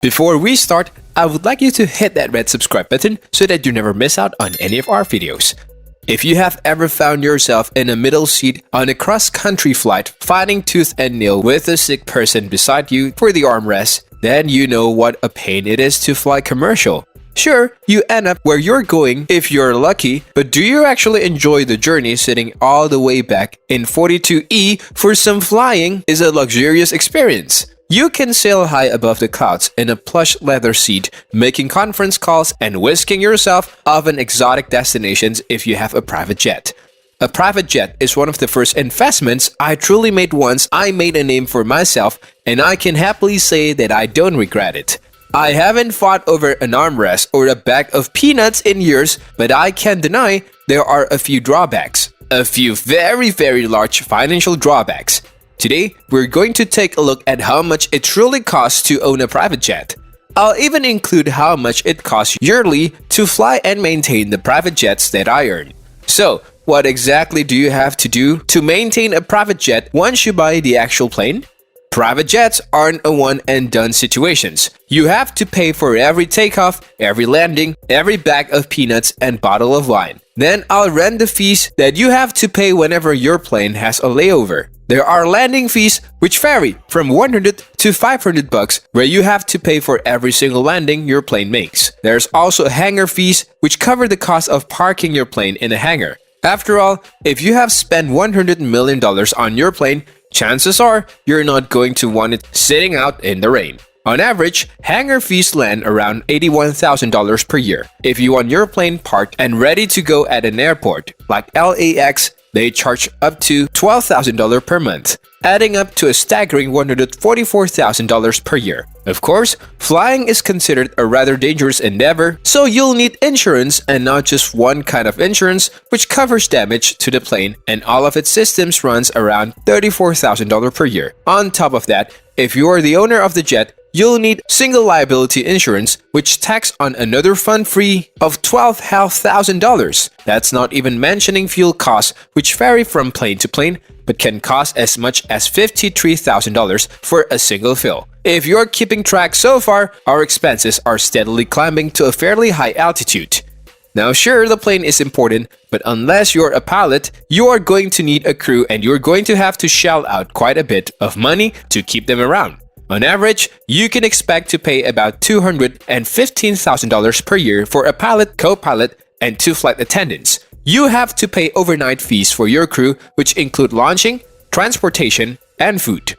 Before we start, I would like you to hit that red subscribe button so that you never miss out on any of our videos. If you have ever found yourself in a middle seat on a cross-country flight fighting tooth and nail with a sick person beside you for the armrest, then you know what a pain it is to fly commercial. Sure, you end up where you're going if you're lucky, but do you actually enjoy the journey sitting all the way back in 42E for some flying is a luxurious experience? You can sail high above the clouds in a plush leather seat, making conference calls and whisking yourself off an exotic destinations if you have a private jet. A private jet is one of the first investments I truly made once I made a name for myself, and I can happily say that I don't regret it. I haven't fought over an armrest or a bag of peanuts in years, but I can't deny there are a few drawbacks. A few very large financial drawbacks. Today, we're going to take a look at how much it truly costs to own a private jet. I'll even include how much it costs yearly to fly and maintain the private jets that I earn. So, what exactly do you have to do to maintain a private jet once you buy the actual plane? Private jets aren't a one-and-done situations. You have to pay for every takeoff, every landing, every bag of peanuts and bottle of wine. Then I'll rent the fees that you have to pay whenever your plane has a layover. There are landing fees which vary from 100 to 500 bucks where you have to pay for every single landing your plane makes. There's also hangar fees which cover the cost of parking your plane in a hangar. After all, if you have spent $100 million on your plane, chances are you're not going to want it sitting out in the rain. On average, hangar fees land around $81,000 per year. If you want your plane parked and ready to go at an airport like LAX, they charge up to $12,000 per month, adding up to a staggering $144,000 per year. Of course, flying is considered a rather dangerous endeavor, so you'll need insurance and not just one kind of insurance which covers damage to the plane, and all of its systems runs around $34,000 per year. On top of that, if you are the owner of the jet, you'll need single liability insurance, which tacks on another fund fee of $12,500. That's not even mentioning fuel costs, which vary from plane to plane, but can cost as much as $53,000 for a single fill. If you're keeping track so far, our expenses are steadily climbing to a fairly high altitude. Now sure, the plane is important, but unless you're a pilot, you are going to need a crew and you're going to have to shell out quite a bit of money to keep them around. On average, you can expect to pay about $215,000 per year for a pilot, co-pilot, and 2 flight attendants. You have to pay overnight fees for your crew, which include launching, transportation, and food.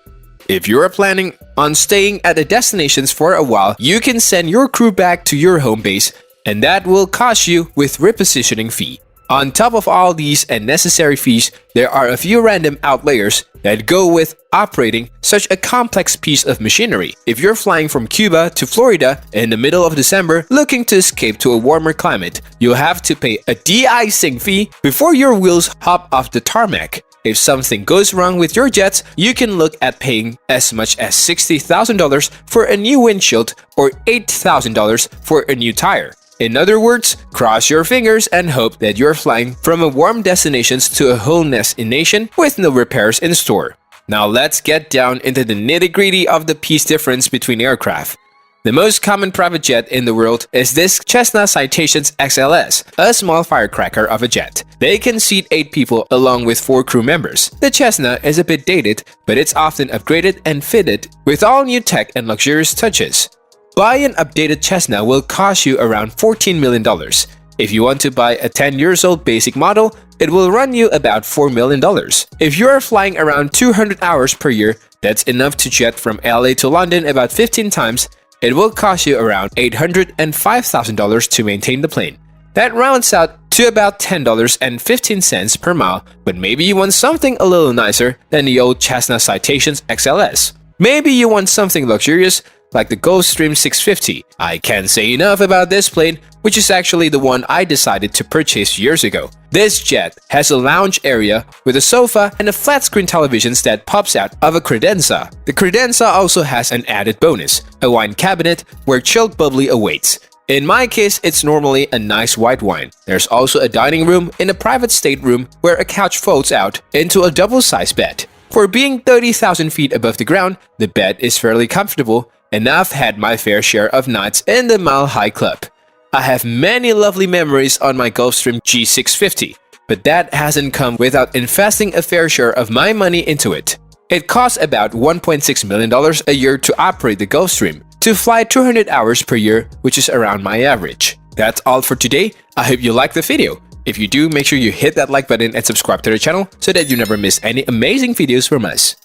If you are planning on staying at the destinations for a while, you can send your crew back to your home base, and that will cost you with repositioning fee. On top of all these and necessary fees, there are a few random outliers that go with operating such a complex piece of machinery. If you're flying from Cuba to Florida in the middle of December looking to escape to a warmer climate, you'll have to pay a de-icing fee before your wheels hop off the tarmac. If something goes wrong with your jets, you can look at paying as much as $60,000 for a new windshield or $8,000 for a new tire. In other words, cross your fingers and hope that you're flying from a warm destinations to a whole destination with no repairs in store. Now let's get down into the nitty-gritty of the piece difference between aircraft. The most common private jet in the world is this Cessna Citations XLS, a small firecracker of a jet. They can seat 8 people along with 4 crew members. The Cessna is a bit dated, but it's often upgraded and fitted with all new tech and luxurious touches. Buy an updated Cessna will cost you around $14 million. If you want to buy a 10-year-old basic model, it will run you about $4 million. If you are flying around 200 hours per year, that's enough to jet from LA to London about 15 times, it will cost you around $805,000 to maintain the plane. That rounds out to about $10.15 per mile, but maybe you want something a little nicer than the old Cessna Citations XLS. Maybe you want something luxurious like the Gulfstream 650. I can't say enough about this plane, which is actually the one I decided to purchase years ago. This jet has a lounge area with a sofa and a flat-screen television that pops out of a credenza. The credenza also has an added bonus, a wine cabinet where chilled bubbly awaits. In my case, it's normally a nice white wine. There's also a dining room in a private stateroom where a couch folds out into a double-sized bed. For being 30,000 feet above the ground, the bed is fairly comfortable and I've had my fair share of nights in the Mile High Club. I have many lovely memories on my Gulfstream G650, but that hasn't come without investing a fair share of my money into it. It costs about $1.6 million a year to operate the Gulfstream, to fly 200 hours per year, which is around my average. That's all for today. I hope you liked the video. If you do, make sure you hit that like button and subscribe to the channel so that you never miss any amazing videos from us.